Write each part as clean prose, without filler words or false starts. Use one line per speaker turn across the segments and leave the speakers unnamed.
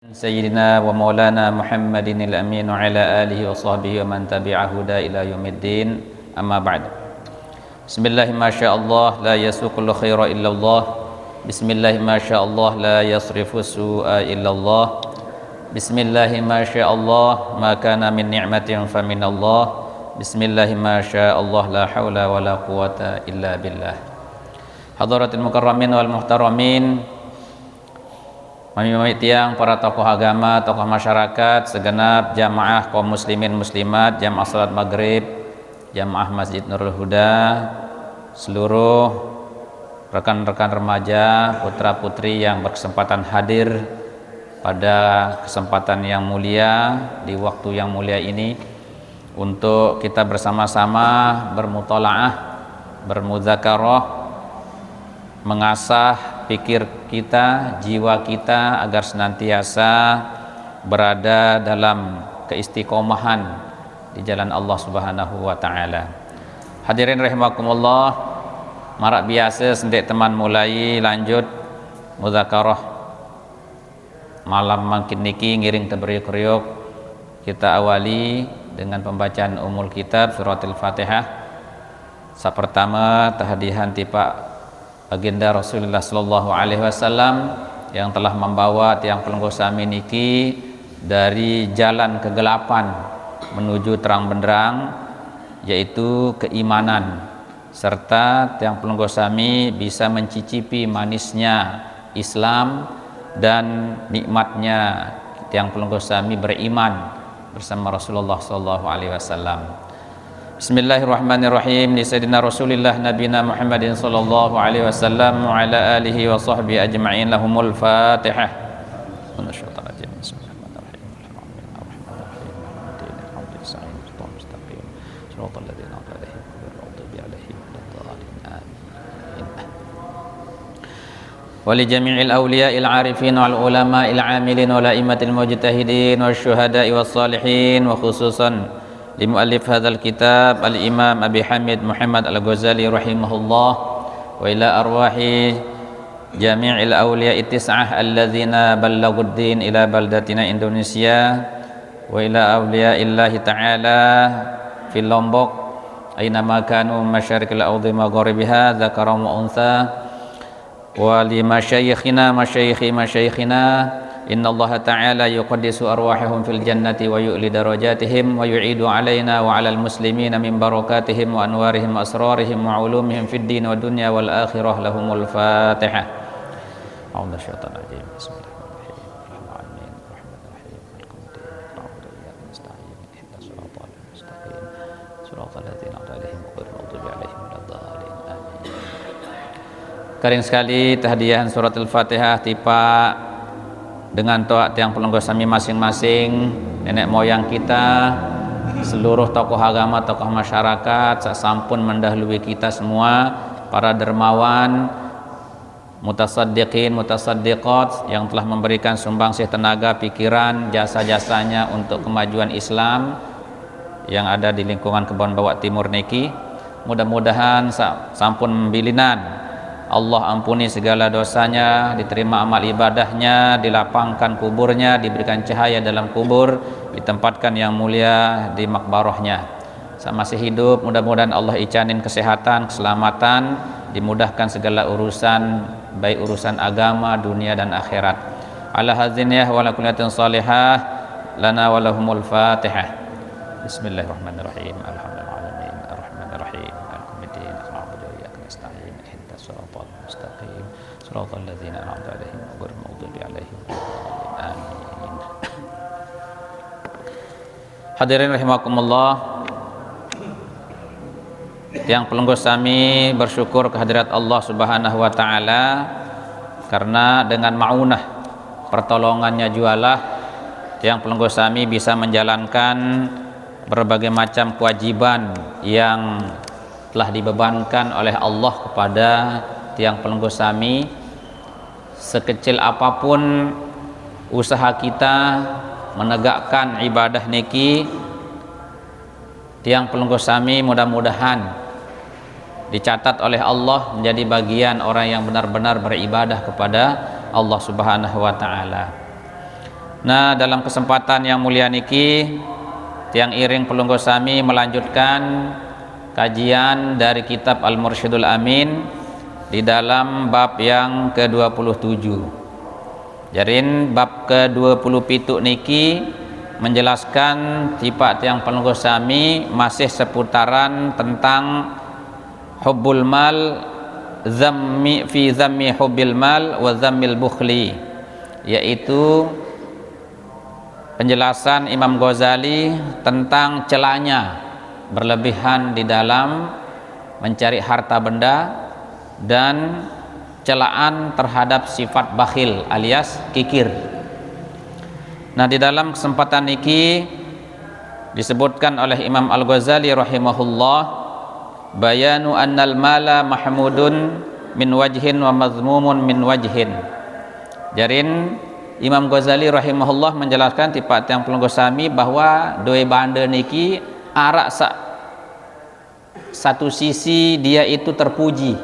Sayyidina wa maulana Muhammadin al-amin wa ala alihi wa sahbihi wa man tabi'ahu da ila yaumiddin, amma ba'd. Bismillahi masyaallah la yasuqul khaira illallah. Bismillahi masyaallah la yasrifu su'a illallah. Bismillahi masyaallah ma kana min ni'matin fa minallah. Bismillahi masyaallah la haula wa la quwata illa billah. Hadratil mukarramin wal muhtaramin, mami tiang para tokoh agama, tokoh masyarakat, segenap jamaah kaum muslimin muslimat, jamaah salat maghrib, jamaah Masjid Nurul Huda, seluruh rekan-rekan remaja, putra putri yang berkesempatan hadir pada kesempatan yang mulia, di waktu yang mulia ini, untuk kita bersama-sama bermutalaah, bermudzakarah, mengasah pikir kita, jiwa kita agar senantiasa berada dalam keistiqomahan di jalan Allah Subhanahu wa taala. Hadirin rahimakumullah, marak biasa sendek teman mulai lanjut mudzakarah malam makin niki ngiring tebriuk-riuk. Kita awali dengan pembacaan umul kitab suratul Fatihah. Sapertama tahdihan tipa baginda Rasulullah sallallahu alaihi wasallam yang telah membawa tiang pelenggu sami niki dari jalan kegelapan menuju terang benderang, yaitu keimanan, serta tiang pelenggu sami bisa mencicipi manisnya Islam dan nikmatnya tiang pelenggu sami beriman bersama Rasulullah sallallahu alaihi wasallam. Bismillahirrahmanirrahim. Li sayyidina Rasulillah nabiyina Muhammadin sallallahu alaihi wasallam wa ala alihi wa sahbihi ajma'in. Lahumul Fatihah. Wa li jami'il awliya'il 'arifin wal ulama'il 'amilin wa la'immatil mujtahidin wasyuhada'i was salihin, wa khususan limu'allif hadzal kitab al-Imam Abi Hamid Muhammad Al-Ghazali rahimahullah, wa ila arwahi jami'il awliya'i tis'ah alladzina ballaghud din ila baldatina Indonesia, wa ila awliya'illahi ta'ala fil Lombok aina ma kanu masyariqil ardi magharibiha dzakaran wa untha, wa li masyayikhina masyayikhina inna Allah ta'ala yuqaddisu arwahahum fil jannati wa yu'li darajatihim wa yu'idu alaina wa alal muslimina min barakatihim wa anwarihim wa asrarihim wa ulumihim fid din wa dunya wal akhirah. Lahumul Fatihah. A'udzu syaitanir rajim. Bismillahirrahmanirrahim. Kering sekali tahdiyahan suratul Fatihah tipa dengan toa tiang pelenggu sami masing-masing, nenek moyang kita, seluruh tokoh agama, tokoh masyarakat sasampun mendahului kita semua, para dermawan, mutasaddiqin, mutasaddiqat yang telah memberikan sumbangsih tenaga, pikiran, jasa-jasanya untuk kemajuan Islam yang ada di lingkungan Kebon Bawa Timur niki. Mudah-mudahan sampun membilinan Allah ampuni segala dosanya, diterima amal ibadahnya, dilapangkan kuburnya, diberikan cahaya dalam kubur, ditempatkan yang mulia di makbarahnya. Saat masih hidup, mudah-mudahan Allah icanin kesehatan, keselamatan, dimudahkan segala urusan, baik urusan agama, dunia dan akhirat. Ala haziniyah wa la kullatin salihah lana wa lahumul Fatihah. Bismillahirrahmanirrahim. Alhamdulillahirabbil arrahmanirrahim. Al-Qamiddin na'budu wa iyyaka nasta'in. Ihdinas siratal mustaqim. Siratal ladzina an'amta 'alaihim ghairil maghdubi 'alaihim waladdallin. Amin. Hadirin rahimakumullah, yang pelenggu sami bersyukur kehadirat Allah Subhanahu wa taala karena dengan maunah pertolongannya jualah yang pelenggu sami bisa menjalankan berbagai macam kewajiban yang telah dibebankan oleh Allah kepada tiang pelenggu sami. Sekecil apapun usaha kita menegakkan ibadah niki, tiang pelenggu sami mudah-mudahan dicatat oleh Allah menjadi bagian orang yang benar-benar beribadah kepada Allah Subhanahu wa taala. Nah, dalam kesempatan yang mulia niki tiang iring pelungguh sami melanjutkan kajian dari kitab Al-Mursyidul Amin di dalam bab yang ke-27. Jarin bab ke-27 niki menjelaskan tipe tiang pelungguh sami masih seputaran tentang hubbul mal, zammi hubbil mal wa zammil bukhli, yaitu penjelasan Imam Ghazali tentang celanya berlebihan di dalam mencari harta benda dan celaan terhadap sifat bakhil alias kikir. Nah, di dalam kesempatan niki disebutkan oleh Imam Al-Ghazali rahimahullah, bayanu annal mala mahmudun min wajhin wa mazmumun min wajhin. Jarin Imam Ghazali rahimahullah menjelaskan tipat yang pelungguh sami bahwa doi banda niki arak satu sisi dia itu terpuji,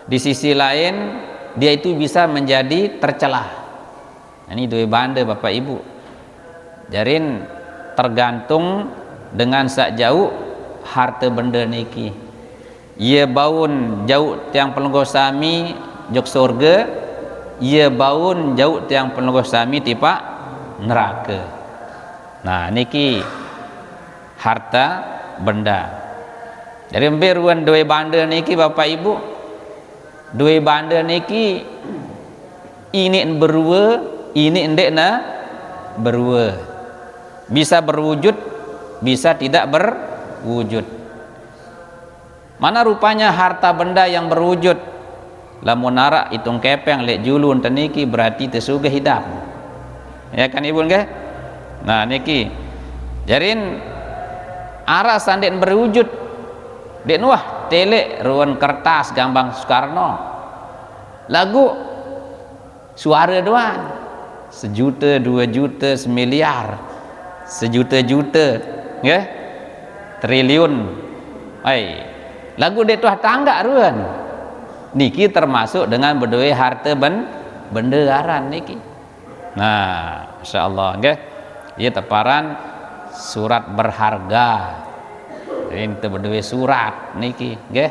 di sisi lain dia itu bisa menjadi tercelah. Ini doi banda Bapak Ibu. Jarin tergantung dengan sak jauh harta benda niki. Ia baun jauh tiang pelungguh sami jok surga, ia baun jauh tiang pelungguh sami tipa neraka. Nah, niki harta benda. Jadi beruan dua banda niki Bapak Ibu, dua banda niki ini berua, ini endek na berua, bisa berwujud, bisa tidak berwujud. Mana rupanya harta benda yang berwujud? Lamun nara hitung kepeng lek julun teniki berarti tesuga hidup. Ya kan Ibu nggih? Nah niki jarin arah sanden berwujud dek nuah telek ruan kertas gambang Soekarno lagu suara doang 1 juta 2 juta semiliar 1 juta nggih triliun lagu dek tuah tangga ruan niki termasuk dengan berdua harta benda aran niki. Nah, insyaallah nggih. Ieu teparan surat berharga. Ini berdua surat niki nggih.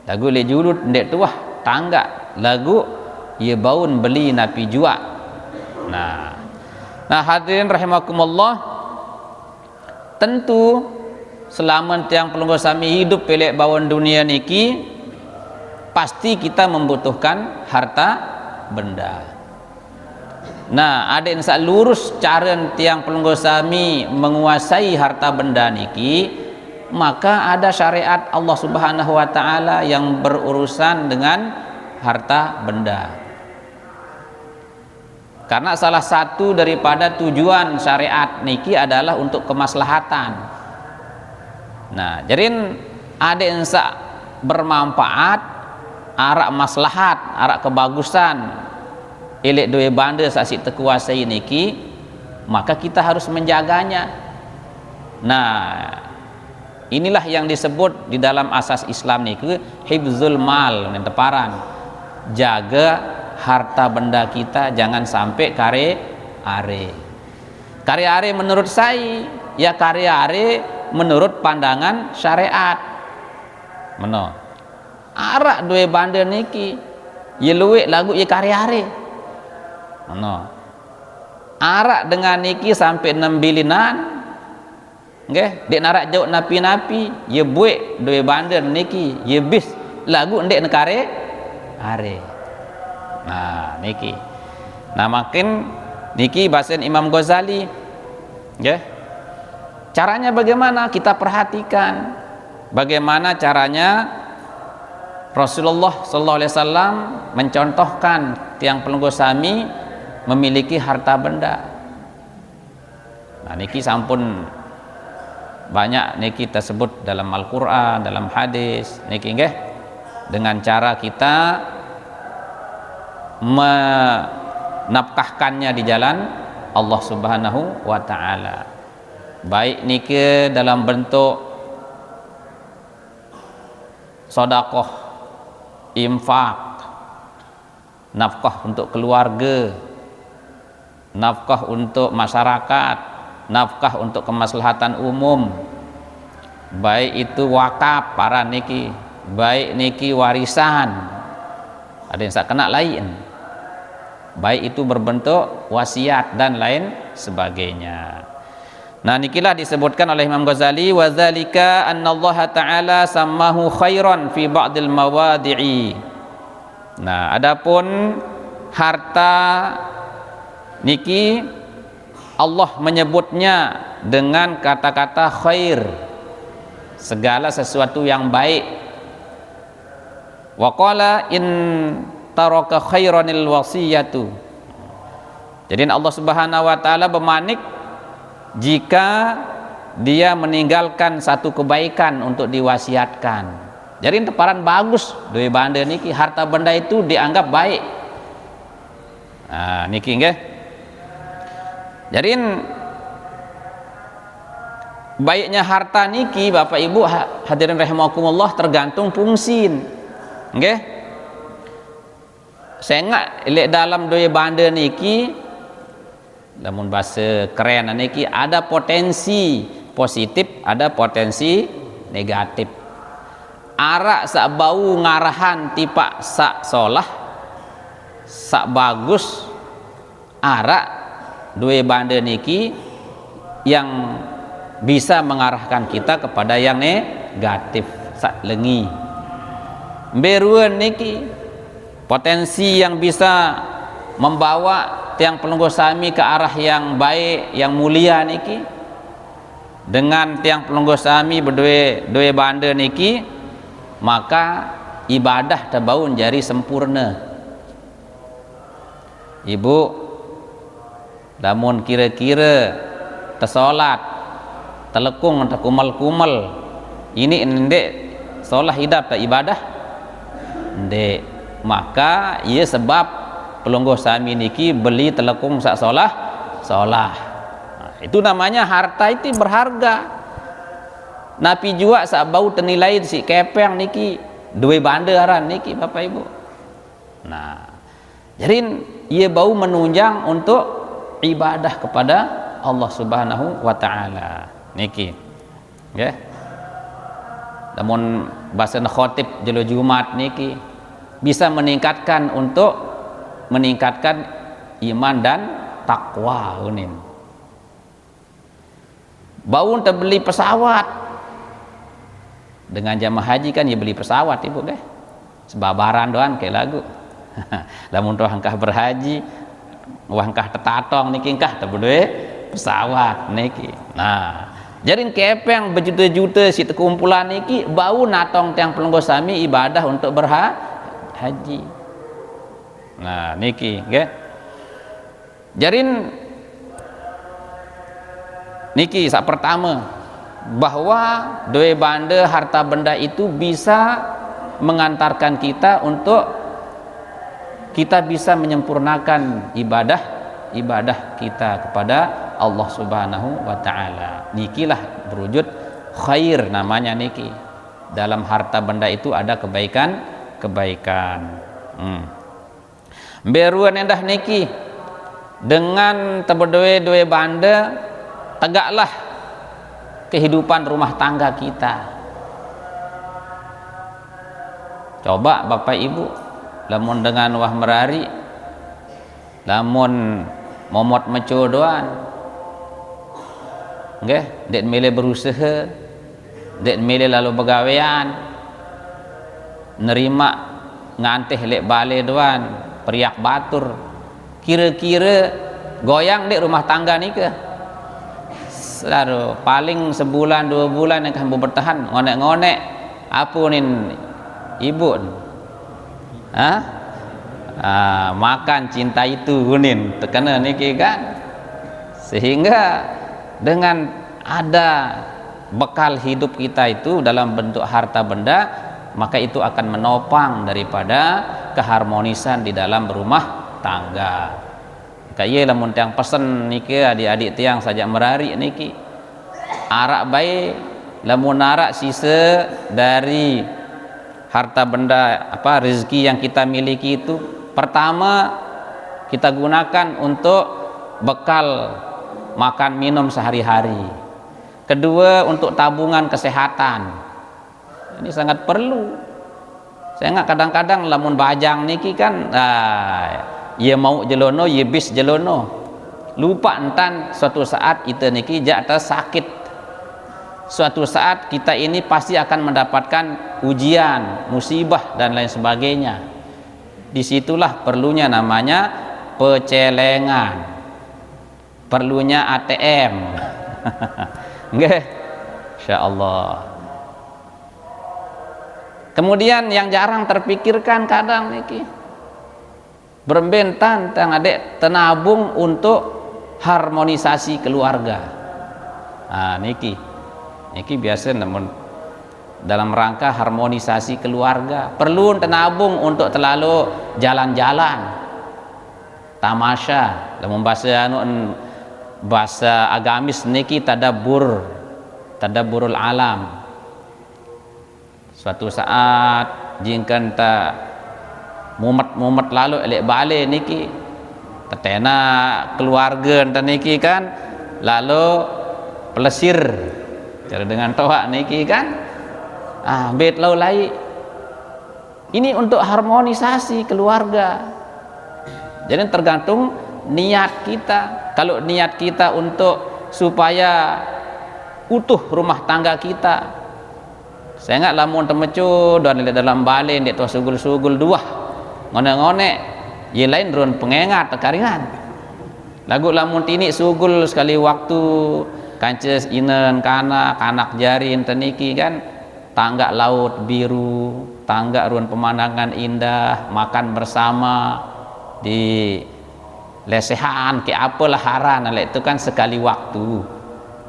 Lagu le julut ndek tuah tangga. Lagu ieu baun beli napi jua. Nah. Nah, hadirin rahimakumullah, tentu selama tiang pelungguh sami hidup pelek bawon dunia niki pasti kita membutuhkan harta benda. Nah, ada yang lurus cara tiang pelungguh sami menguasai harta benda niki, maka ada syariat Allah Subhanahu wa taala yang berurusan dengan harta benda. Karena salah satu daripada tujuan syariat niki adalah untuk kemaslahatan. Nah, jadi ada yang bermanfaat, arak maslahat, arak kebagusan elek dua banda saksi terkuasai niki, maka kita harus menjaganya. Nah, inilah yang disebut di dalam asas Islam niki hifzul mal, teparan jaga harta benda kita jangan sampai kare are menurut saya ya kare are menurut pandangan syariat meno arak dua banda niki ye luwek lagu ye kare are meno arak dengan niki sampai 6 bilinan nggih dek narak jauh napi-napi ye buek dua banda niki ye bis lagu ndek nekare are. Nah niki, nah makin niki bahasan Imam Ghazali, ya. Caranya bagaimana? Kita perhatikan bagaimana caranya Rasulullah Sallallahu Alaihi Wasallam mencontohkan tiang pelungguh sami memiliki harta benda. Nah niki sampun banyak niki tersebut dalam Al-Quran, dalam hadis, niki nggih dengan cara kita menafkahkannya di jalan Allah Subhanahu wa taala. Baik niki dalam bentuk sedekah, infak, nafkah untuk keluarga, nafkah untuk masyarakat, nafkah untuk kemaslahatan umum, baik itu wakaf para niki, baik niki warisan, ada yang tak kena lain, baik itu berbentuk wasiat dan lain sebagainya. Nah, nikilah disebutkan oleh Imam Ghazali, wa dzalika annallaha ta'ala sammahu khairan fi ba'dil mawadi'i. Nah, adapun harta niki Allah menyebutnya dengan kata-kata khair, segala sesuatu yang baik. Wa qala in taraka khairanil wasiyatu. Jadi Allah Subhanahu wa taala bermanik jika dia meninggalkan satu kebaikan untuk diwasiatkan. Jadi teparan bagus duwe banda niki, harta benda itu dianggap baik. Nah, niki nggih. Jadi baiknya harta niki Bapak Ibu hadirin rahimakumullah tergantung fungsi. Nggih. Saya ingat dalam duwe banda niki, namun bahasa keren niki ada potensi positif, ada potensi negatif. Arak sak bau ngarahan tipak sak solah, sak bagus arak dua banda niki yang bisa mengarahkan kita kepada yang negatif, sak lengi. Beruan niki potensi yang bisa membawa tiang pelungguh sami ke arah yang baik, yang mulia niki. Dengan tiang pelungguh sami berdua banda niki, maka ibadah terbau menjadi sempurna. Ibu lamun kira-kira tersolat telekung terkumal-kumal, ini ndek solah hidup tak ibadah ndek, maka ia sebab pelungguh sami niki beli telekung sak solah. Nah, itu namanya harta itu berharga. Napi juga sak bau ternilai si kepeng niki dua banda aran niki Bapak Ibu. Nah, jadi ia bau menunjang untuk ibadah kepada Allah Subhanahu wa taala niki. Nggih. Namun bahasa khotib jelo Jumat niki bisa meningkatkan iman dan takwa unin. Bau terbeli pesawat dengan jamaah haji kan ya beli pesawat Ibu deh. Sebabaran doan kayak lagu. Lamun tuh angkah berhaji, wangkah tetatong niki angkah terbeli pesawat niki. Nah, jadi kepeng berjuta-juta si terkumpulan niki bau natong tiang pelungguh sami ibadah untuk berhaji. Nah, niki nggih. Jarin niki sak pertama bahwa dua banda harta benda itu bisa mengantarkan kita untuk kita bisa menyempurnakan ibadah kita kepada Allah Subhanahu wa taala. Nikilah berwujud khair namanya niki. Dalam harta benda itu ada kebaikan. Beruan endah niki dengan tebedue banda tegaklah kehidupan rumah tangga kita. Coba Bapak Ibu lamun dengan wah merari, lamun momot mecodoan nggih, dek milih berusaha, dek milih lalu begawean, nerima nganteh lek bale doan periak batur, kira-kira goyang dek rumah tangga nih ke selalu paling sebulan 2 bulan yang kamu bertahan ngonek-ngonek apunin ibu makan cinta itu gunin tekana niki kan, sehingga dengan ada bekal hidup kita itu dalam bentuk harta benda, maka itu akan menopang daripada keharmonisan di dalam berumah tangga. Kaya lamun tiang pesen niki adik-adik tiang saja merari niki arak baik, lamun arak sisa dari harta benda rezeki yang kita miliki itu pertama kita gunakan untuk bekal makan minum sehari-hari. Kedua, untuk tabungan kesehatan. Ini sangat perlu. Saya ingat kadang-kadang lamun bajang niki kan ia mau jelono, ia bis jelono. Lupa entan suatu saat kita niki jatuh sakit. Suatu saat kita ini pasti akan mendapatkan ujian, musibah dan lain sebagainya. Disitulah perlunya namanya pecelengan, perlunya ATM. Nggih, insyaallah. Kemudian yang jarang terpikirkan kadang niki berbentan tang adek tenabung untuk harmonisasi keluarga. Niki biasa namun dalam rangka harmonisasi keluarga perlu tenabung untuk terlalu jalan-jalan tamasya. Dalam bahasa agamis niki tadaburul alam. Suatu saat jingkan ta mumet lalu elek balik niki tetena keluarga enten niki kan lalu pelesir cara dengan toa niki kan bet lau lai. Ini untuk harmonisasi keluarga. Jadi tergantung niat kita. Kalau niat kita untuk supaya utuh rumah tangga kita, saya ingat lamun temecu dan dalam balen dia tua sugul dua ngone ye lain run pengengat tekaringan lagu lamun tini sugul sekali waktu kances inen kanak jari teniki kan tangga laut biru, tangga ruang pemandangan indah, makan bersama di lesehan ke apalah haran itu kan sekali waktu,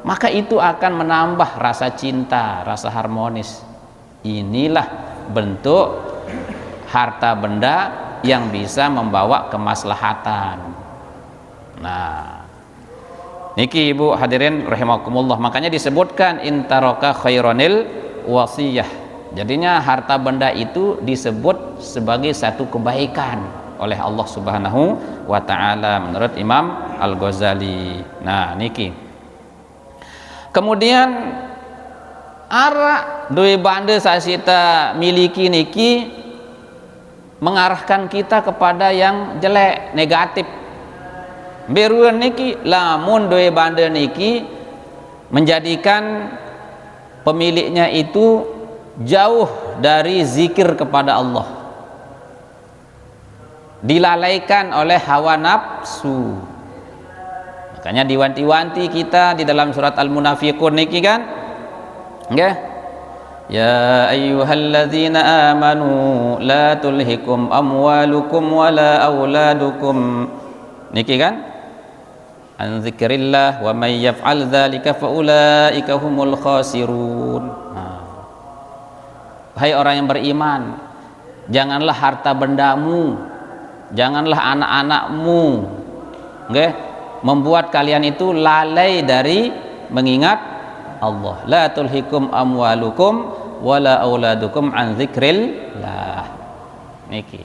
maka itu akan menambah rasa cinta, rasa harmonis. Inilah bentuk harta benda yang bisa membawa kemaslahatan. Nah, niki ibu hadirin rahimakumullah, makanya disebutkan intaraka khaironil wasiyah. Jadinya harta benda itu disebut sebagai satu kebaikan oleh Allah Subhanahu wa taala menurut Imam Al-Ghazali. Nah, niki. Kemudian ara duwe banda sasita miliki niki mengarahkan kita kepada yang jelek, negatif. Beruan niki lamun duwe banda niki menjadikan pemiliknya itu jauh dari zikir kepada Allah, dilalaikan oleh hawa nafsu. Makanya diwanti-wanti kita di dalam surat Al-Munafiqun niki kan, nggih, ya ayyuhalladzina amanu la tulhikum amwalukum wala auladukum, niki kan, an dzikrillah wa may yaf'al dzalika fa ulaika humul khasirun. Hai orang yang beriman, janganlah harta bendamu, janganlah anak-anakmu, nggih, membuat kalian itu lalai dari mengingat Allah. La tulhikum amwalukum wala auladukum an dzikrillah. Niki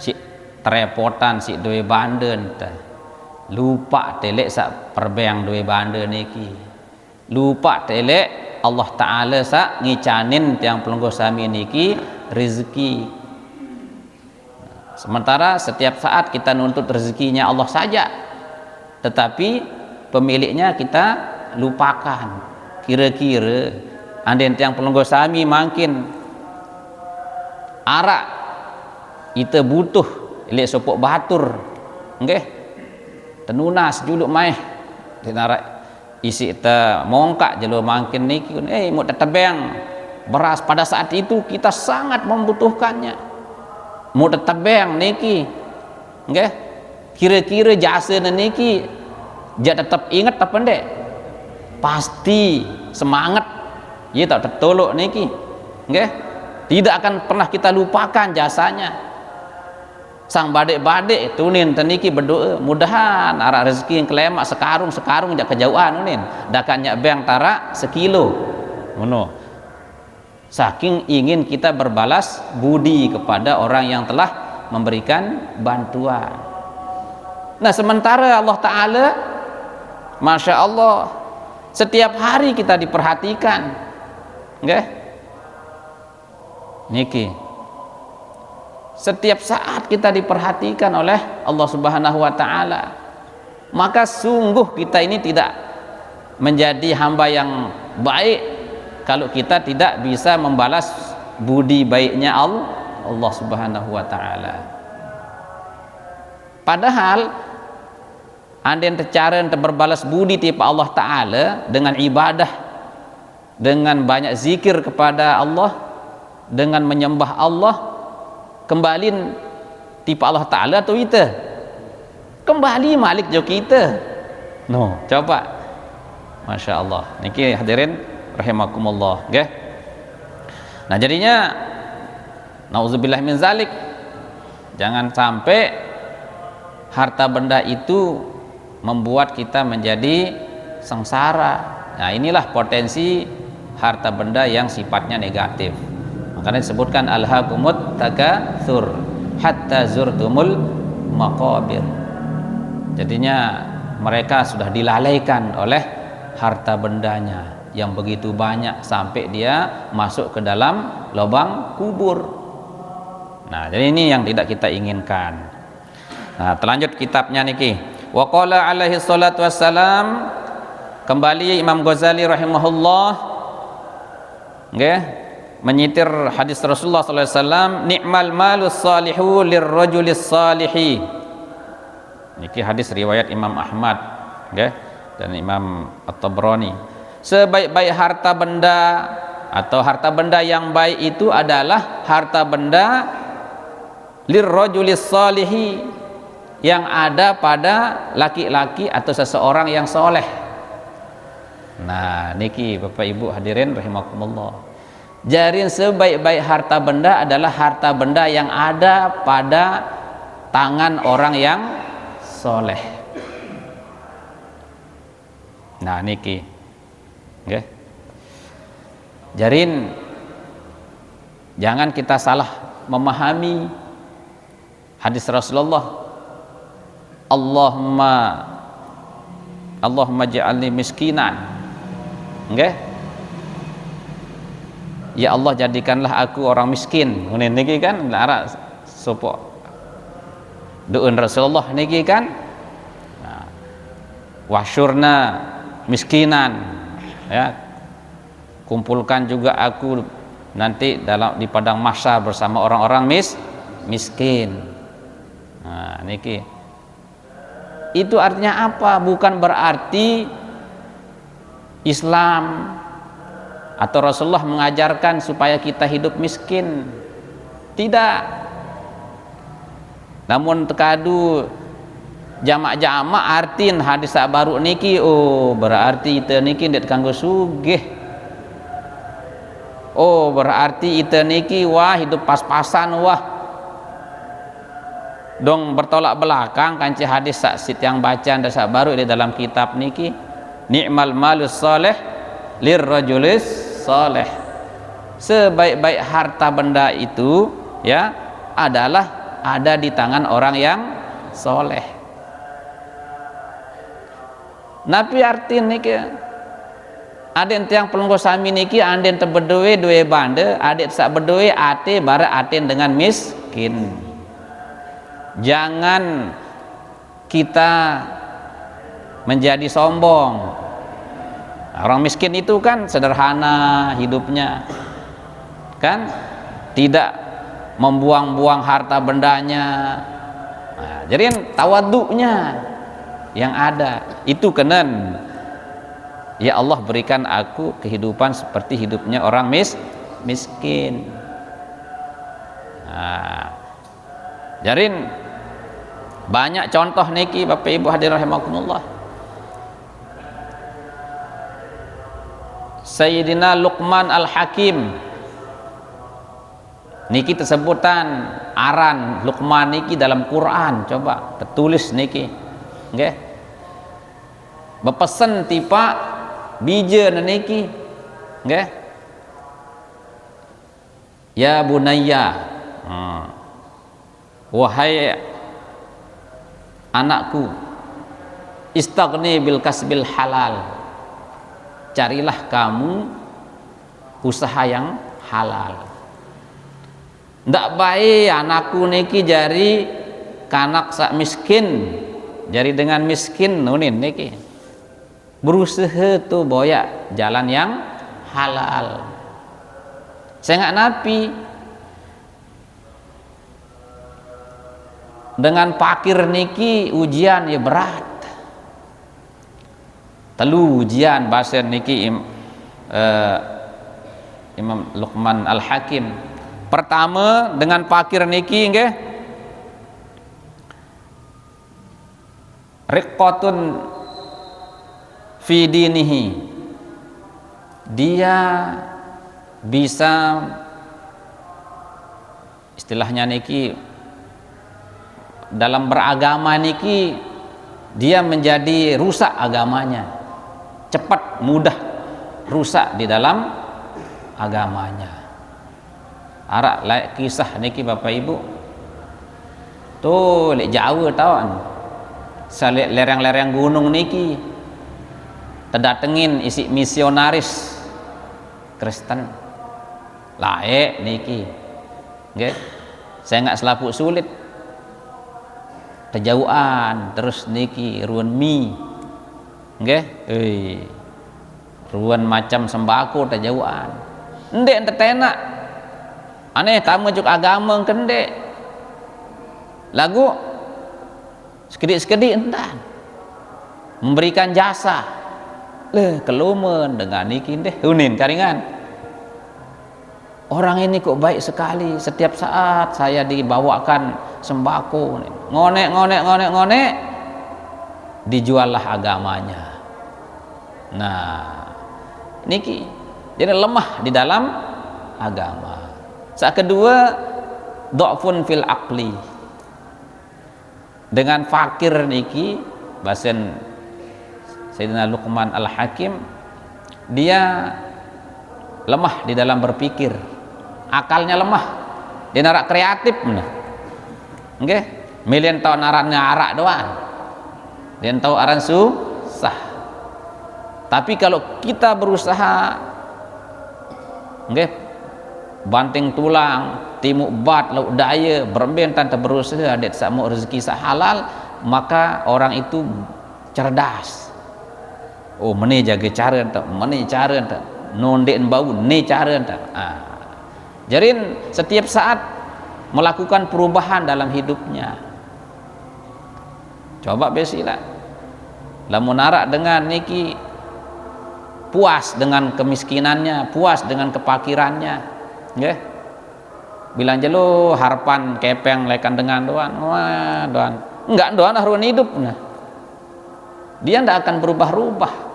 si terepotan si duwe bande ente lupa telek sak perbeng duwe bande niki, lupa telek Allah Ta'ala sak ngicanin tiang pelungguh sami niki rezeki. Sementara setiap saat kita nuntut rezekinya Allah saja, tetapi pemiliknya kita lupakan. Kira-kira anden tiang pelungguh sami makin arak kita butuh ilek sopok batur, nggih, tenunas juluk maeh dinarak isi ta mongkak jelo makin niki mau tetebeng beras pada saat itu kita sangat membutuhkannya. Mau tetebeng niki nggih, kira-kira jasa niki ja tetap ingat apa ndek, pasti semangat ya tak tertolok niki nggih, tidak akan pernah kita lupakan jasanya. Sang badek-badek tunin teniki berdoa mudahan arah rezeki yang kelemak sekarung jak kejauhan nunin dakannya beng tara sekilo ngono. Saking ingin kita berbalas budi kepada orang yang telah memberikan bantuan. Nah, sementara Allah Ta'ala, Masya Allah, setiap hari kita diperhatikan, nggih? Niki, setiap saat kita diperhatikan oleh Allah Subhanahu wa Ta'ala. Maka sungguh kita ini tidak menjadi hamba yang baik kalau kita tidak bisa membalas budi baiknya Allah Subhanahu wa Ta'ala. Padahal andai cara untuk berbalas budi tipa Allah Ta'ala dengan ibadah, dengan banyak zikir kepada Allah, dengan menyembah Allah, kembali tipa Allah Ta'ala atau kita kembali malik jo kita. No, coba, Masya Allah. Niki hadirin rahimakumullah, okay? Nah, jadinya nauzubillah min zalik, jangan sampai harta benda itu membuat kita menjadi sengsara. Nah, inilah potensi harta benda yang sifatnya negatif. Makanya disebutkan alhaakumut takatsur hatta zurtumul maqabir. Jadinya mereka sudah dilalaikan oleh harta bendanya yang begitu banyak sampai dia masuk ke dalam lubang kubur. Nah, jadi ini yang tidak kita inginkan. Nah, terlanjut kitabnya niki. Wa qala alaihi salatu wassalam, kembali Imam Ghazali rahimahullah, nggih, menyitir hadis Rasulullah sallallahu alaihi wasallam, ni'mal malus salihu lirrajulis salihi. Niki hadis riwayat Imam Ahmad, okay, dan Imam At-Tabrani. Sebaik-baik harta benda atau harta benda yang baik itu adalah harta benda lirrajulis salihi, yang ada pada laki-laki atau seseorang yang soleh. Nah, niki Bapak Ibu hadirin rahimakumullah. Jarin sebaik-baik harta benda adalah harta benda yang ada pada tangan orang yang soleh. Nah, niki, okay. Jarin jangan kita salah memahami hadis Rasulullah, Allahumma ja'alni miskinan, okay? Ya Allah, jadikanlah aku orang miskin. Niki kan lara sopo doon Rasulullah niki kan. Nah, wasyurna miskinan, ya, kumpulkan juga aku nanti di padang mahsyar bersama orang-orang miskin. Nah, niki itu artinya apa? Bukan berarti Islam atau Rasulullah mengajarkan supaya kita hidup miskin. Tidak. Namun tekadu jamak-jamak artin hadis baru niki, oh berarti ite niki ndet kanggo sugih. Oh berarti ite niki wah hidup pas-pasan, wah dong bertolak belakang kanci hadis saksit yang bacaan dasar baru di dalam kitab niki, ni'mal malus soleh lirrajulis soleh. Sebaik-baik harta benda itu, ya, adalah ada di tangan orang yang soleh. Nabi arti niki aden tiang pelunggu sami niki anden tebedowe dua bande, adik sak bedowe ate bara aten dengan miskin. Jangan kita menjadi sombong. Orang miskin itu kan sederhana hidupnya, kan tidak membuang-buang harta bendanya. Nah, jadi tawaduknya yang ada itu kenen, ya Allah berikan aku kehidupan seperti hidupnya orang miskin. Nah, jarin banyak contoh niki Bapak Ibu hadirin rahimakumullah. Sayyidina Luqman Al-Hakim niki tersebutan aran Luqman niki dalam Quran, coba tertulis niki, nggih, bepesen tipa bija niki, nggih, ya bunayya, wahai anakku, istaghni bil kasbil halal, carilah kamu usaha yang halal. Ndak baik anakku niki jari kanak sak miskin, jari dengan miskin nunin niki berusaha tuh boya jalan yang halal. Saya nggak napi dengan pakir niki ujian ya berat. Telu ujian bahasa niki Imam Luqman Al-Hakim. Pertama dengan pakir niki nggih riqqatun fi dinihi, dia bisa istilahnya niki dalam beragama niki dia menjadi rusak agamanya, cepat mudah rusak di dalam agamanya. Arak like kisah niki Bapak Ibu tuh lek Jawa tawan salek lereng-lereng gunung niki terdatengin isi misionaris Kristen laek niki nggih, saya nggak selaput sulit terjauhan terus niki ruan mie nggih, ruan macam sembako terjauhan ndek entetenak aneh tamu juk agama kendek lagu sekedik-sekedik entan memberikan jasa leh kelumen dengan niki deh unin karingan orang ini kok baik sekali, setiap saat saya dibawakan sembako, ngonek dijuallah agamanya. Nah niki jadi lemah di dalam agama. Saat kedua dha'fun fil aqli, dengan fakir niki basen Sayyidina Luqman Al-Hakim, dia lemah di dalam berpikir, akalnya lemah, dia narak kreatif nggih, milian tahun naraknya arak doang, dia tahu aran susah. Tapi kalau kita berusaha nggih, banting tulang, timuk bat, lauk daya, berbentan berusaha adet samu rezeki halal, maka orang itu cerdas. Oh, meni jaga cara entah, meni cara entah, nondek bau, ni cara entah. Jadi setiap saat melakukan perubahan dalam hidupnya. Coba besilah, lamun narak dengan niki puas dengan kemiskinannya, puas dengan kepakirannya, nggih. Bilang jelo harapan kepeng lekan dengan doan, wah doan, enggak doan haruan hidup, dia ndak akan berubah-ubah.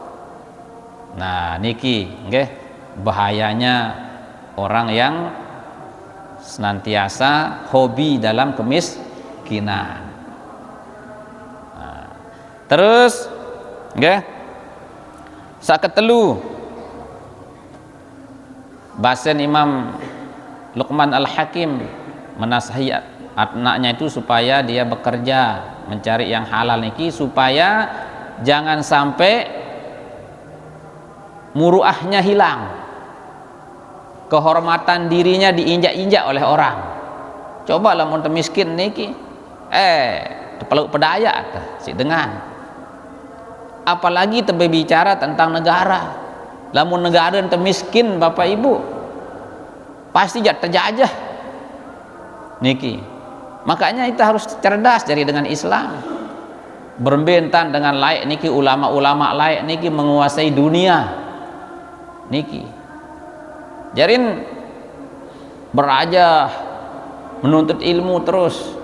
Nah niki nggih bahayanya orang yang senantiasa hobi dalam kemiskinan. Terus nggih saketelu basen Imam Luqman Al-Hakim menasihi anaknya itu supaya dia bekerja mencari yang halal niki, supaya jangan sampai muruahnya hilang, kehormatan dirinya diinjak-injak oleh orang. Coba lah mun miskin niki peluk pedaya si dengan, apalagi terbicara tentang negara. Lamun negara ente miskin Bapak Ibu pasti terjajah niki. Makanya kita harus cerdas dari dengan Islam, berbentan dengan layak niki, ulama-ulama layak niki menguasai dunia niki. Jarin berajah menuntut ilmu terus,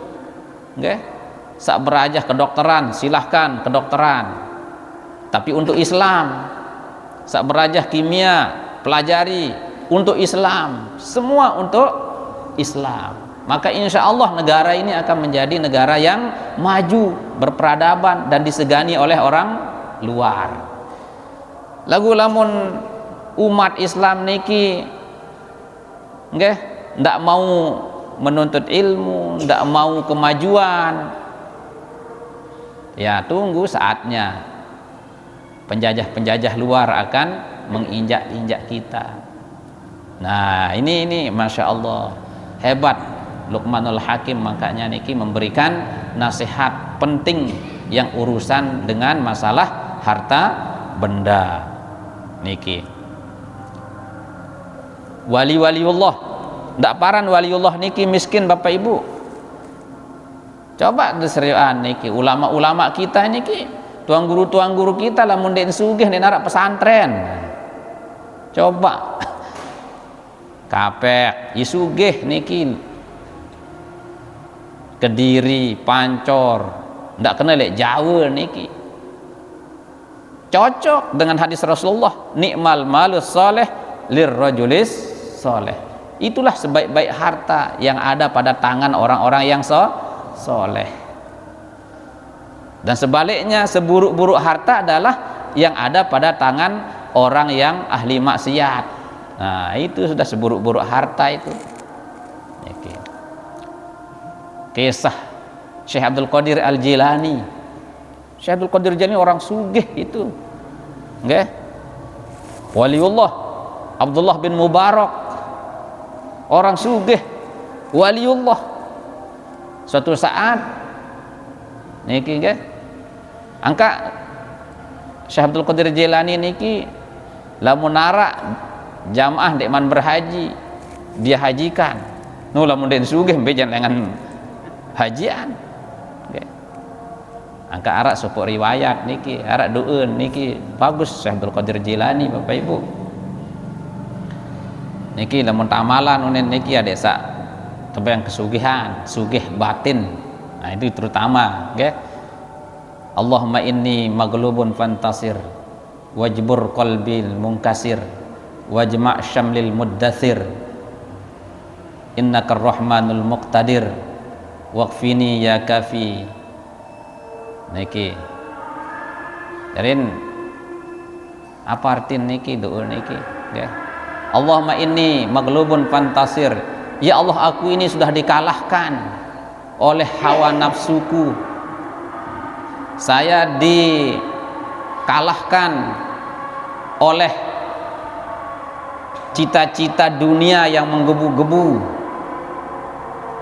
nggih. Sak berajah kedokteran, silahkan kedokteran. Tapi untuk Islam, sak berajah kimia, pelajari untuk Islam, semua untuk Islam. Maka insya Allah negara ini akan menjadi negara yang maju, berperadaban dan disegani oleh orang luar. Lagu lamun umat Islam niki nggih ndak mau menuntut ilmu, ndak mau kemajuan, Ya, tunggu saatnya penjajah-penjajah luar akan menginjak-injak kita. Nah, ini Masya Allah hebat Luqmanul Hakim, makanya niki memberikan nasihat penting yang urusan dengan masalah harta benda niki. Wali-waliullah ndak paran waliullah niki miskin Bapak Ibu. Coba deserian niki ulama-ulama kita niki, tuang guru kita lamun den sugih den arak pesantren. Coba kapek isugih niki Kediri, Pancor, ndak kena lek Jawa niki. Cocok dengan hadis Rasulullah, nikmal malus soleh lirrajulis soleh. Itulah sebaik-baik harta yang ada pada tangan orang-orang yang soleh. Dan sebaliknya seburuk-buruk harta adalah yang ada pada tangan orang yang ahli maksiat. Nah, itu sudah seburuk-buruk harta itu. Oke. Kisah Syekh Abdul Qadir Al-Jilani. Syekh Abdul Qadir Al-Jilani orang sugih itu. Nggih. Waliullah Abdullah bin Mubarak orang sugih, waliullah. Suatu saat niki nggih angka Syekh Abdul Qadir Jilani niki lamun narak jamaah dek man berhaji dia hajikan nu lamun den sugih bejan dengan hajian okay. Angka arak supuk riwayat niki arak dueun niki bagus Syekh Abdul Qadir Jilani Bapak Ibu niki lamun tamalan unen niki ada sak tebang kesugihan sugih batin. Nah itu terutama okay. Allahumma inni maghlubun fantasir wajbur qalbil munkasir wajma' syamlil muddathir innakar rahmanul muqtadir waqfini ya kafi niki jarin apa arti niki doa niki okay. Allahumma inni maghlubun fantasir, ya Allah aku ini sudah dikalahkan oleh hawa nafsuku, saya dikalahkan oleh cita-cita dunia yang menggebu-gebu,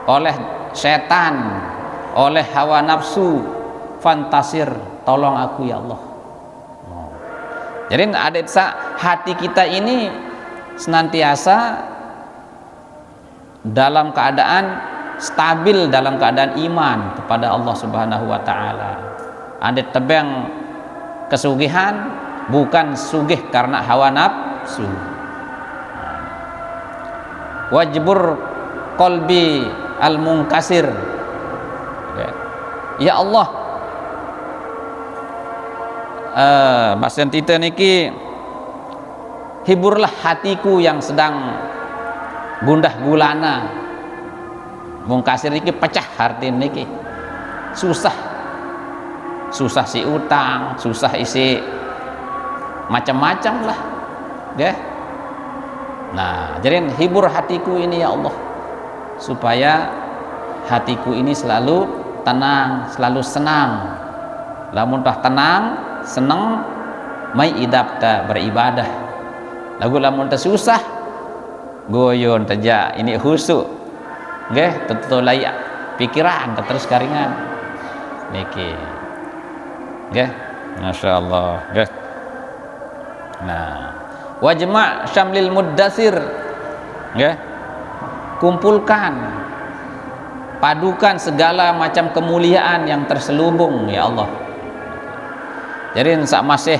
oleh setan, oleh hawa nafsu. Fantasir, tolong aku ya Allah. Jadi ada hati kita ini senantiasa dalam keadaan stabil, dalam keadaan iman kepada Allah Subhanahu wa taala. Anda tebang kesugihan bukan sugih karena hawa nafsu. Wajbur qalbi al munkasir, ya Allah bahasa kita niki hiburlah hatiku yang sedang gundah gulana. Mungkasir niki pecah hati niki susah si utang, susah isi macam-macam lah deh. Nah jadi hibur hatiku ini ya Allah supaya hatiku ini selalu tenang, selalu senang. Lamun tah tenang senang mai idapta beribadah. Lagu lamun teh susah goyon teja ini khusuk nggih tetu layak pikiran terus karingan niki nggih masyaallah nggih. Nah wajma' syamlil muddatsir nggih kumpulkan padukan segala macam kemuliaan yang terselubung ya Allah. Jadi sak masih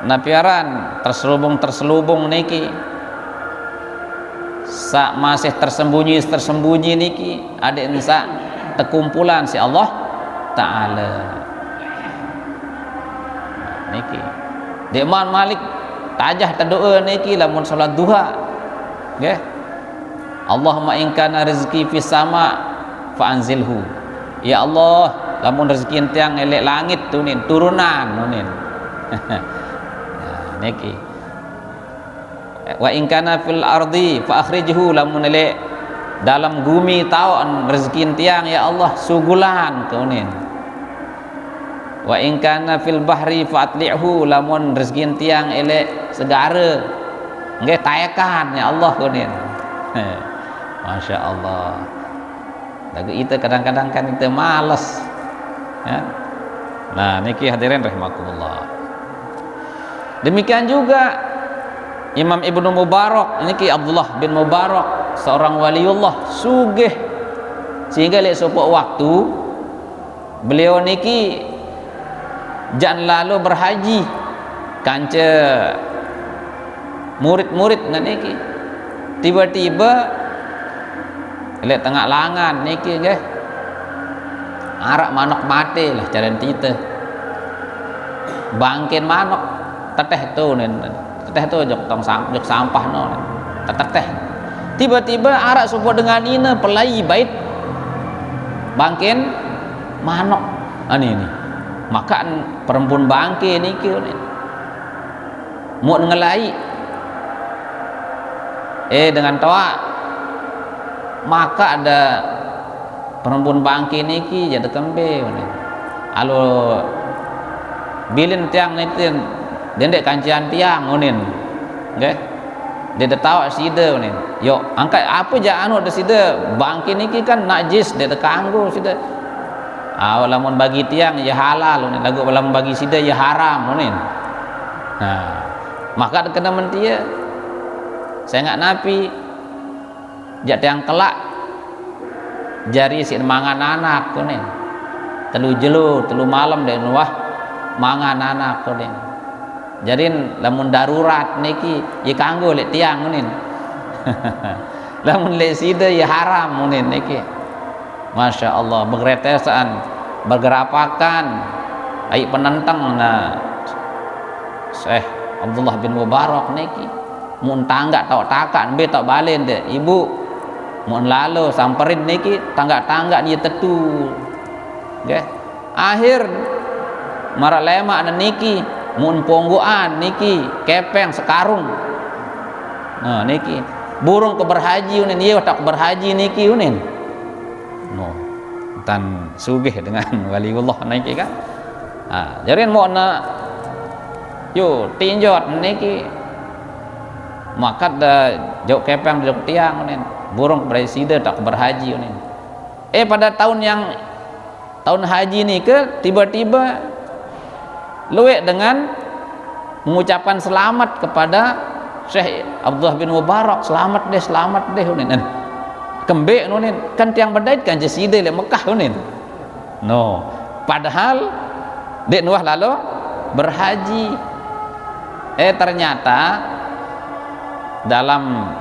napiaran terselubung niki sak masih tersembunyi niki ada sak terkumpulan si Allah taala niki Imam Malik tajah doa niki lamun salat duha nggih Allahumma in kana rizqi fis sama fa anzilhu, ya Allah lamun rezeki entiang elek langit tunin turunan nunin niki wa in kana fil ardi fa akhrijhu lamun elek dalam bumi tahu rezeki tiang ya Allah sugulan kaunin wa in kana fil bahri fatli'hu, lamun rezeki tiang elek segara nggih tayakan ya Allah kunin. Masya Allah. Lagu kita kadang-kadang kan kita malas ya. Nah niki hadirin rahimakumullah. Demikian juga Imam Ibnu Mubarak niki Abdullah bin Mubarak, seorang waliullah sugih sehingga lek sopok waktu beliau niki jangan lalu berhaji kanca murid-murid niki tiba-tiba lek tengah langan niki nggih arak manok mati lah jalan kita bangkin manok teteh tu teteh tu jok sampah no teteh tiba-tiba arak supo dengan ina pelai bait bangkin manok ini maka perempuan bangke niki mau ngelai dengan toa maka ada perempuan bangke niki jadi kembe alo bilin tiang nitin dendek kancian tiang unin nggih dia tahu sida unin yo angkat apa ja anu de sida bangke niki kan najis dia kanggo sida lamun bagi tiang ya halal unin lagu lamun bagi sida ya haram unin. Nah maka kena mentia saya nggak napi jak tiang kelak jari si mangan anak kuning telu jelu telu malam deh wah mangan anak kuning jadi lamun darurat niki ya kanggo lek tiang kuning lamun lek sida ya haram kuning niki. Masya Allah bergeretesan bergerapakan ai penentang na Syekh Abdullah bin Mubarak niki mun tangga tau takan be tak balen deh ibu mun lalu samperin niki tangga-tangga dia tetu nggih akhir marak lemak niki mun ponggoan niki kepeng sekarung nah niki burung ke berhaji unin iya tak berhaji niki unin no tan sugih dengan waliullah niki kan jadi mau na yo tinjot niki maka da jauh kepeng jauh tiang unin burung presiden tak berhaji ini. Pada tahun haji ni ke tiba-tiba luwek dengan mengucapkan selamat kepada Syekh Abdullah bin Mubarak, selamat deh unin. Kembek unin kan tiang berdait kan jeside le Mekah unin. No, padahal dek nuah lalu berhaji. Ternyata dalam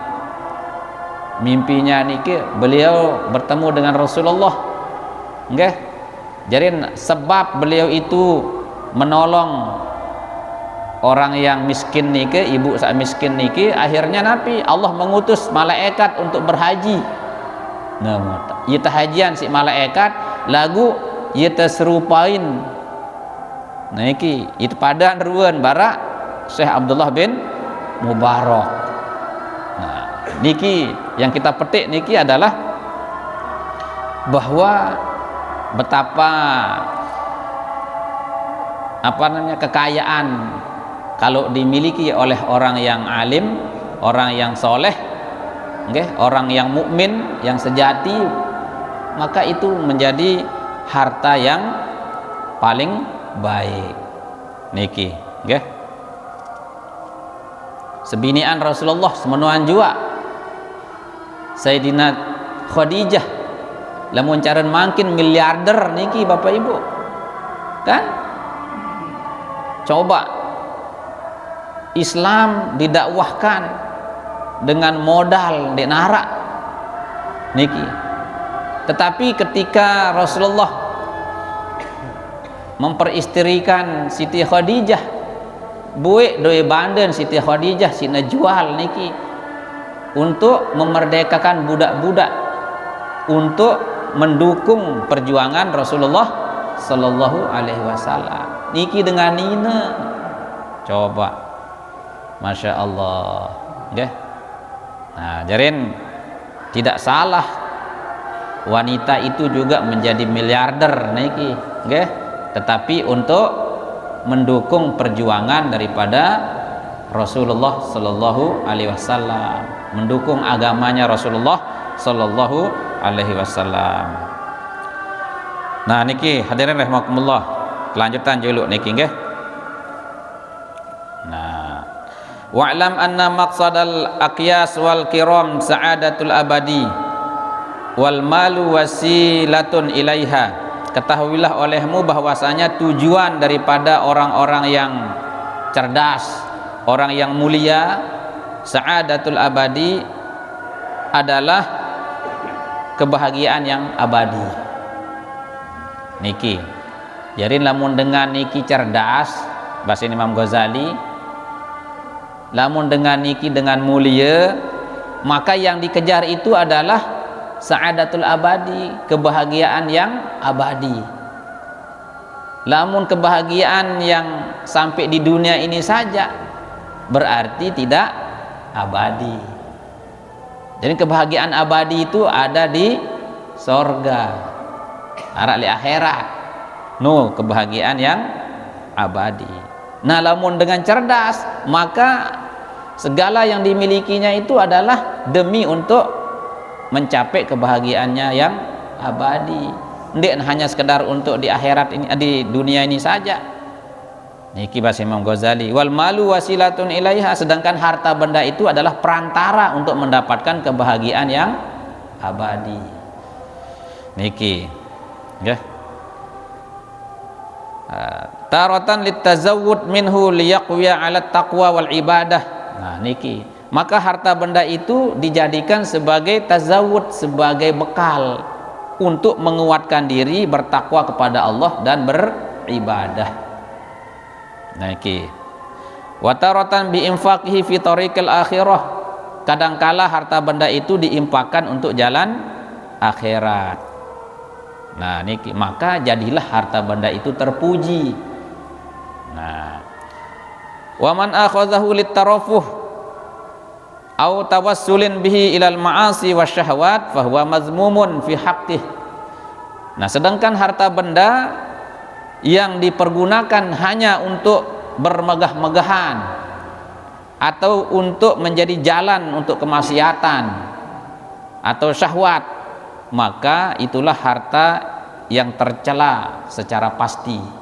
mimpinya niki beliau bertemu dengan Rasulullah nggih jadi sebab beliau itu menolong orang yang miskin niki ibu sak miskin niki akhirnya Nabi Allah mengutus malaikat untuk berhaji nah ieu hajian si malaikat lagu ieu serupain niki itu padan ruan barak Syekh Abdullah bin Mubarak. Nah niki yang kita petik niki adalah bahwa betapa kekayaan kalau dimiliki oleh orang yang alim, orang yang soleh, orang yang mukmin, yang sejati, maka itu menjadi harta yang paling baik. Niki, sebinian Rasulullah semenuhan jua Sayyidina Khadijah lamun caran makin miliarder niki Bapak Ibu kan coba Islam didakwahkan dengan modal di narak niki tetapi ketika Rasulullah memperistrikan Siti Khadijah buik doi banden Siti Khadijah sina jual niki untuk memerdekakan budak-budak untuk mendukung perjuangan Rasulullah Sallallahu Alaihi Wasallam niki dengan nina coba Masya Allah nah jarin tidak salah wanita itu juga menjadi miliarder niki tetapi untuk mendukung perjuangan daripada Rasulullah sallallahu alaihi wasallam, mendukung agamanya Rasulullah sallallahu alaihi wasallam. Nah niki hadirin rahimakumullah, kelanjutan juluk niki nggih. Nah, wa'lam anna maqsadal aqyas wal kiram sa'adatul abadi wal malu wasilatun ilaiha. Ketahuilah olehmu bahwasanya tujuan daripada orang-orang yang cerdas, orang yang mulia, sa'adatul abadi adalah kebahagiaan yang abadi. Niki. Jadi lamun dengan niki cerdas, bahasa Imam Ghazali, lamun dengan niki dengan mulia, maka yang dikejar itu adalah sa'adatul abadi, kebahagiaan yang abadi. Lamun kebahagiaan yang sampai di dunia ini saja berarti tidak abadi. Jadi kebahagiaan abadi itu ada di sorga, arah li akhirat. No, kebahagiaan yang abadi. Nah, lamun dengan cerdas, maka segala yang dimilikinya itu adalah demi untuk mencapai kebahagiaannya yang abadi. Ndik hanya sekedar untuk di akhirat ini, di dunia ini saja. Niki bahasa Imam Ghazali, wal malu wasilatun ilaiha, sedangkan harta benda itu adalah perantara untuk mendapatkan kebahagiaan yang abadi. Niki nggih. Taratan litazawwud minhu liyaqwiya 'ala taqwa wal ibadah. Nah niki, maka harta benda itu dijadikan sebagai tazawud, sebagai bekal untuk menguatkan diri bertakwa kepada Allah dan beribadah. Nah iki wataratan bi infaqihi fi tariqil akhirah, kadangkala harta benda itu diinfakkan untuk jalan akhirat. Nah niki, maka jadilah harta benda itu terpuji. Nah, wa man akhadhahu litarafuh au tawassulin bihi ilal ma'asi wasyahawat fahuwa mazmumun fi haqqih. Nah, sedangkan harta benda yang dipergunakan hanya untuk bermegah-megahan atau untuk menjadi jalan untuk kemaksiatan atau syahwat, maka itulah harta yang tercela secara pasti.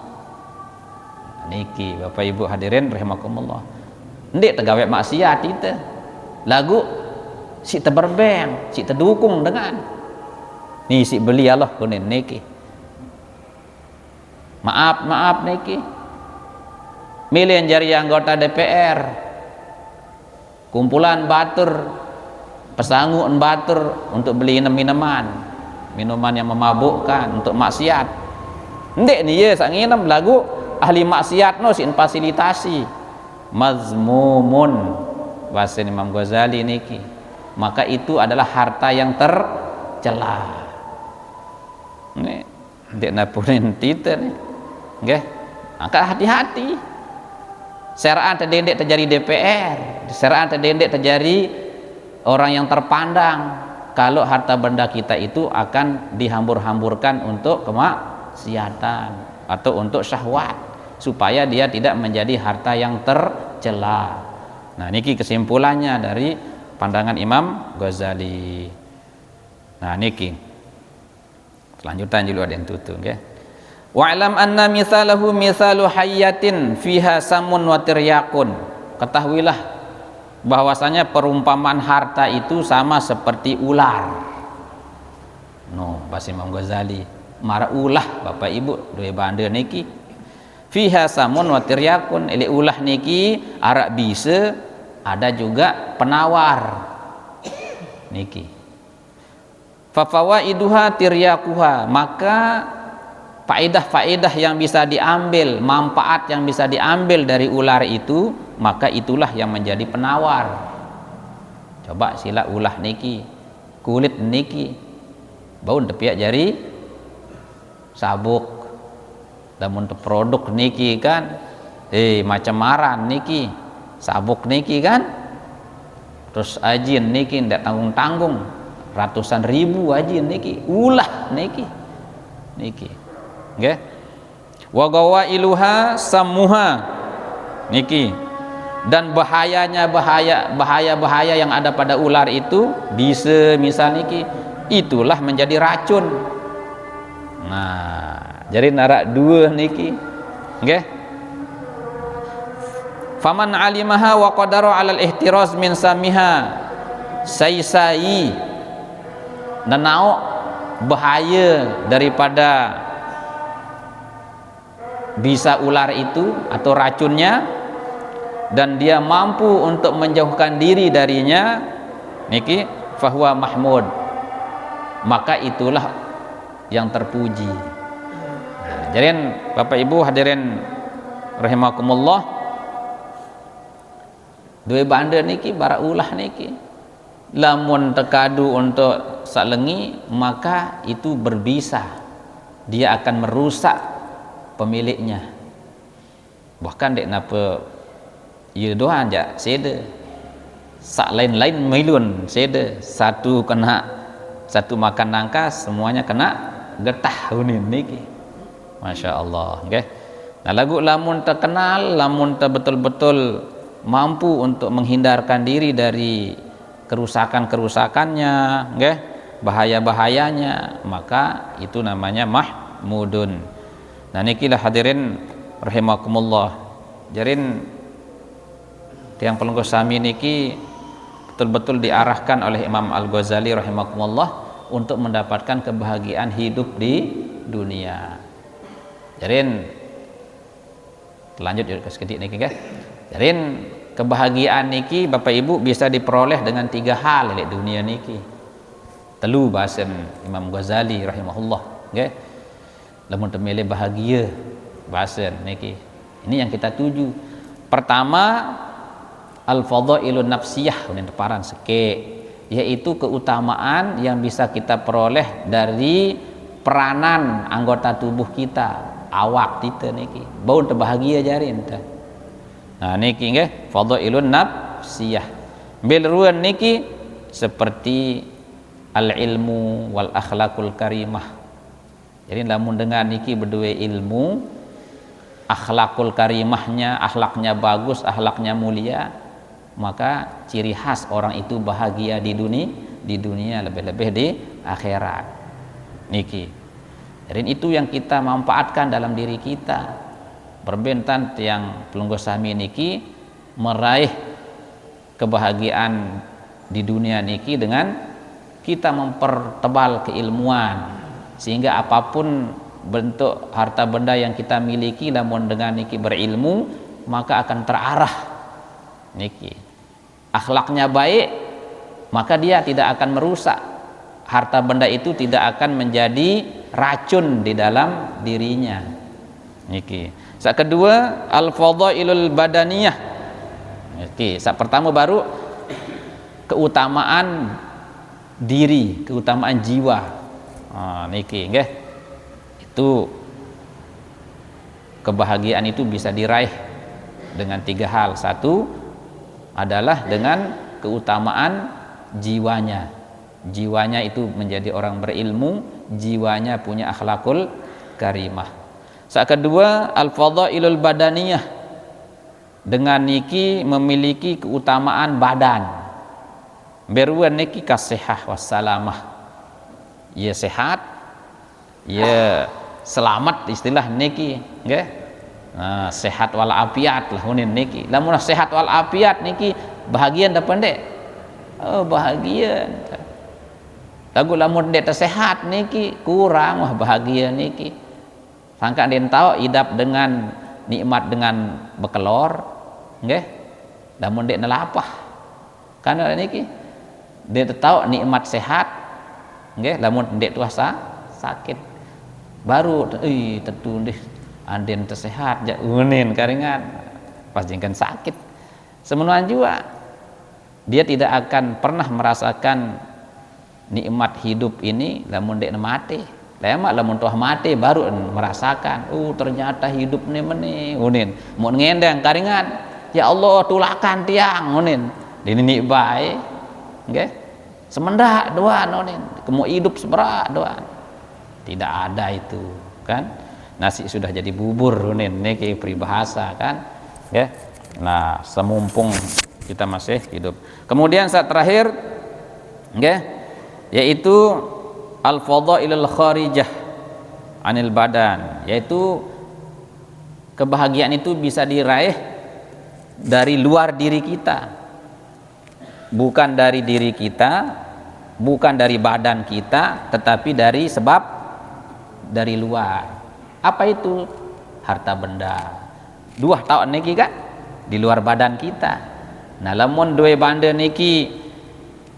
Niki Bapak Ibu hadirin rahimakumullah, ndik tegawe maksiat itu lagu si teberbeng, si terdukung dengan ni si beli Allah kunin niki. Maaf niki. Milih jari anggota DPR, kumpulan batur, pesangun batur untuk beli minuman yang memabukkan untuk maksiat. Ndek nih ya sak nginem lagu ahli maksiat no sin fasilitasi mazmumun bahasa Imam Ghazali niki, maka itu adalah harta yang tercela. Nih ndek napunin tite nih nggih, maka hati-hati. Seraan terdendek terjadi DPR, seraan terdendek terjadi orang yang terpandang kalau harta benda kita itu akan dihambur-hamburkan untuk kemaksiatan atau untuk syahwat, supaya dia tidak menjadi harta yang tercela. Nah niki kesimpulannya dari pandangan Imam Ghazali. Nah niki selanjutan juga ada yang tutup ya. Wa'lam anna misalahu misalu hayyatin fiha samun wa tiryakun. Ketahuilah bahwasanya perumpamaan harta itu sama seperti ular. No, bahasa Imam Ghazali, mara ulah Bapak Ibu dua banda niki. Fiha samun wa tiryakun, ele ulah niki arak bisa, ada juga penawar. Niki. Fa fawaiduha tiryakuha, maka faedah-faedah yang bisa diambil, manfaat yang bisa diambil dari ular itu, maka itulah yang menjadi penawar. Coba sila ulah niki, kulit niki, bau tepiak jari sabuk, dan untuk produk niki kan, macam maran niki, sabuk niki kan, terus ajin niki ndak tanggung-tanggung, ratusan ribu ajin niki, ulah niki. Okay. wa gawailuha sammuha niki, dan bahayanya bahaya yang ada pada ular itu bisa misal niki itulah menjadi racun. Nah jadi narak dua niki nggih. Faman alimaha wa qadara 'alal ihtiraz min samiha sai nanau bahaya daripada bisa ular itu atau racunnya, dan dia mampu untuk menjauhkan diri darinya niki fahuwa mahmud, maka itulah yang terpuji. Nah, jadi Bapak Ibu hadirin rahimakumullah, dua banda niki bara ulah niki lamun tekadu untuk salengi maka itu berbisa, dia akan merusak pemiliknya. Bahkan dek napa ieu doa aja seda sak lain-lain milun seda, satu kena satu makan nangka semuanya kena getah unin niki. Masya Allah okay. Nah lagu lamun terkenal, lamun betul-betul mampu untuk menghindarkan diri dari kerusakan-kerusakannya okay, bahaya-bahayanya, maka itu namanya mahmudun. Nah nikilah hadirin rahimakumullah, jarin tiang pelenggu sami niki betul-betul diarahkan oleh Imam Al-Ghazali rahimakumullah untuk mendapatkan kebahagiaan hidup di dunia. Jarin lanjut ke sekedik niki guys. Jarin kebahagiaan niki Bapak Ibu bisa diperoleh dengan tiga hal di dunia niki. Telu bahasan Imam Ghazali rahimahullah nggih. Lamun temele bahagia bahasan niki. Ini yang kita tuju. Pertama al-fadhailun nafsiyah unin teparan seke, yaitu keutamaan yang bisa kita peroleh dari peranan anggota tubuh kita, awak kita niki. Bau terbahagia jarin teh. Nah niki nggih fadhailun nafsiyah. Bilruan niki seperti al-ilmu wal akhlakul karimah. Jadi lamun dengan niki berdua ilmu, akhlakul karimahnya, akhlaknya bagus, akhlaknya mulia, maka ciri khas orang itu bahagia di dunia lebih-lebih di akhirat. Niki. Jadi itu yang kita manfaatkan dalam diri kita. Perbentan yang pelungguh sami niki meraih kebahagiaan di dunia niki dengan kita mempertebal keilmuan, sehingga apapun bentuk harta benda yang kita miliki namun dengan niki berilmu maka akan terarah niki. Akhlaknya baik maka dia tidak akan merusak, harta benda itu tidak akan menjadi racun di dalam dirinya niki. Sak kedua al-fadhailul badaniyah. Oke, sak pertama baru keutamaan diri, keutamaan jiwa. Niki nggih. Itu kebahagiaan itu bisa diraih dengan tiga hal. Satu adalah dengan keutamaan jiwanya. Jiwanya itu menjadi orang berilmu, jiwanya punya akhlakul karimah. Sak kedua al-fadhailul badaniyah, dengan niki memiliki keutamaan badan. Beruan niki kasihah wassalamah, ya sehat, ya selamat istilah niki nggih. Nah, sehat wal afiat lah unin niki. Lamun sehat wal afiat niki bahagian dah pendek. Oh bahagia. Lagu lamun dek sehat niki kurang wah bahagia niki. Sangka dia tahu idap dengan nikmat dengan bekelor nggih. Lamun dek nelapah. Karena niki dia tahu nikmat sehat nggih, lamun dek tuasa sakit. Baru tentu deh anden tersehat ja unin karingan pas jengkan sakit. Semenuan juga dia tidak akan pernah merasakan nikmat hidup ini lamun dek mati. Lemak lamun tuah mati baru merasakan ternyata hidup ni meni unin mun ngendeng karingan ya Allah tulakan tiang unin dini bae nggih semendak doa unin kemu hidup seberat doa tidak ada itu kan. nasi sudah jadi bubur niki peribahasa kan ya. Nah, semumpung kita masih hidup. Kemudian saat terakhir ya, yaitu al-fadhailul kharijah anil badan, yaitu kebahagiaan itu bisa diraih dari luar diri kita, bukan dari diri kita, bukan dari badan kita, tetapi dari sebab dari luar. Apa itu? Harta benda. Dua tahun niki kan di luar badan kita. Nah, lamun dua benda niki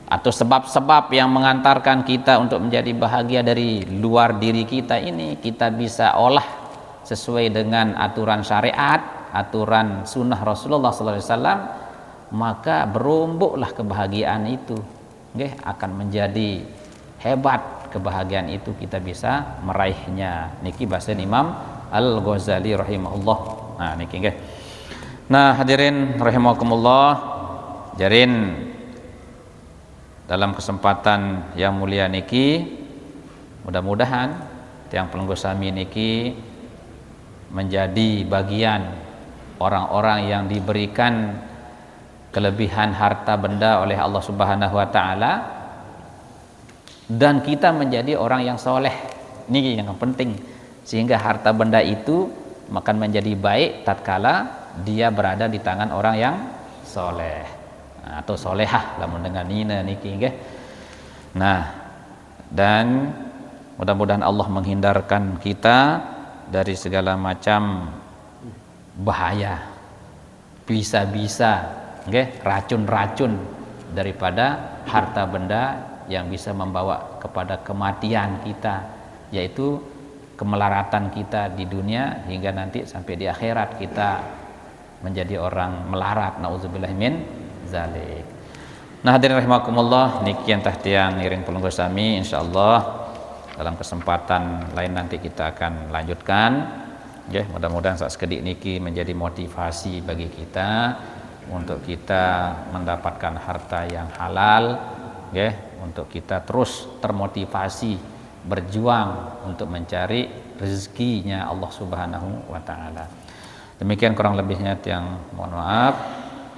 atau sebab-sebab yang mengantarkan kita untuk menjadi bahagia dari luar diri kita ini, kita bisa olah sesuai dengan aturan syariat, aturan sunnah Rasulullah SAW, maka berumbuklah kebahagiaan itu, okay? Akan menjadi hebat kebahagiaan itu, kita bisa meraihnya. Niki bahasa Imam Al-Ghazali rahimahullah. Nah niki okay? Nah hadirin rahimakumullah, jarin dalam kesempatan yang mulia niki, mudah-mudahan tiang pelenggu sami niki menjadi bagian orang-orang yang diberikan kelebihan harta benda oleh Allah Subhanahu wa taala, dan kita menjadi orang yang soleh. Ini yang penting, sehingga harta benda itu akan menjadi baik tatkala dia berada di tangan orang yang soleh atau solehah lamun dengan nina niki nggih. Nah, dan mudah-mudahan Allah menghindarkan kita dari segala macam bahaya, bisa-bisa okay, racun-racun daripada harta benda yang bisa membawa kepada kematian kita, yaitu kemelaratan kita di dunia hingga nanti sampai di akhirat kita menjadi orang melarat, nauzubillah min zalik. Nah hadirin rahimakumullah, niki yang tahtiang ngiring pelunggu sami, insyaallah dalam kesempatan lain nanti kita akan lanjutkan. Ya, mudah-mudahan saat sekedik niki menjadi motivasi bagi kita untuk kita mendapatkan harta yang halal, ya, untuk kita terus termotivasi berjuang untuk mencari rezekinya Allah Subhanahu wa taala. Demikian kurang lebihnya yang mohon maaf,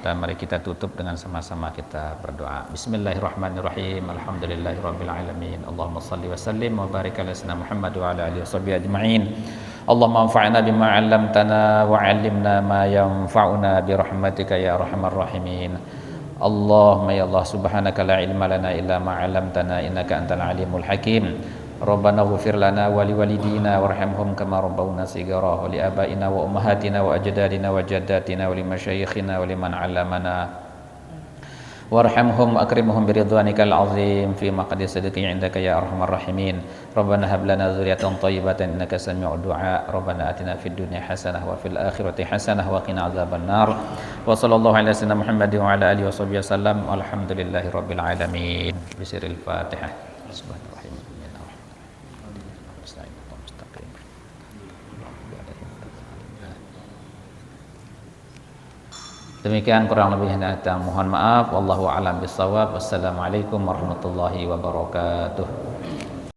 dan mari kita tutup dengan sama-sama kita berdoa. Bismillahirrahmanirrahim. Alhamdulillahirabbil alamin. Allahumma shalli wa sallim wa barik ala sayyidina Muhammad wa ala alihi washabbihi ajma'in. Allahumma anfa'na bima 'allamtana wa 'allimna ma yanfa'una bi rahmatika ya arhamar rahimin. Allahumma ya Allah subhanaka la ilma lana illa ma 'allamtana innaka antal alimul hakim. Rabbana ighfir lana wa liwalidina warhamhum kama rabbawna shighara wa li abaina wa ummahatina wa ajdadina wa jaddatina wa li masyayikhina wa liman 'allamana warhamhum akrimhum biridwanikal azim fi maqdi sidqi 'indaka ya arhamar rahimin. Rabbana hab lana dzurriyyatan thayyibatan innaka sami'ud du'a. Rabbana atina fid dunya hasanah wa fil akhirati hasanah wa qina adzaban nar. Wa sallallahu ala sayyidina Muhammadin wa ala alihi washabbihi wasallam. Walhamdulillahi rabbil alamin. Bisiril Fatihah. Bismillahirrahmanirrahim. Demikian kurang lebihnya, mohon maaf. Wallahu a'lam bishawab. Wassalamualaikum warahmatullahi wabarakatuh.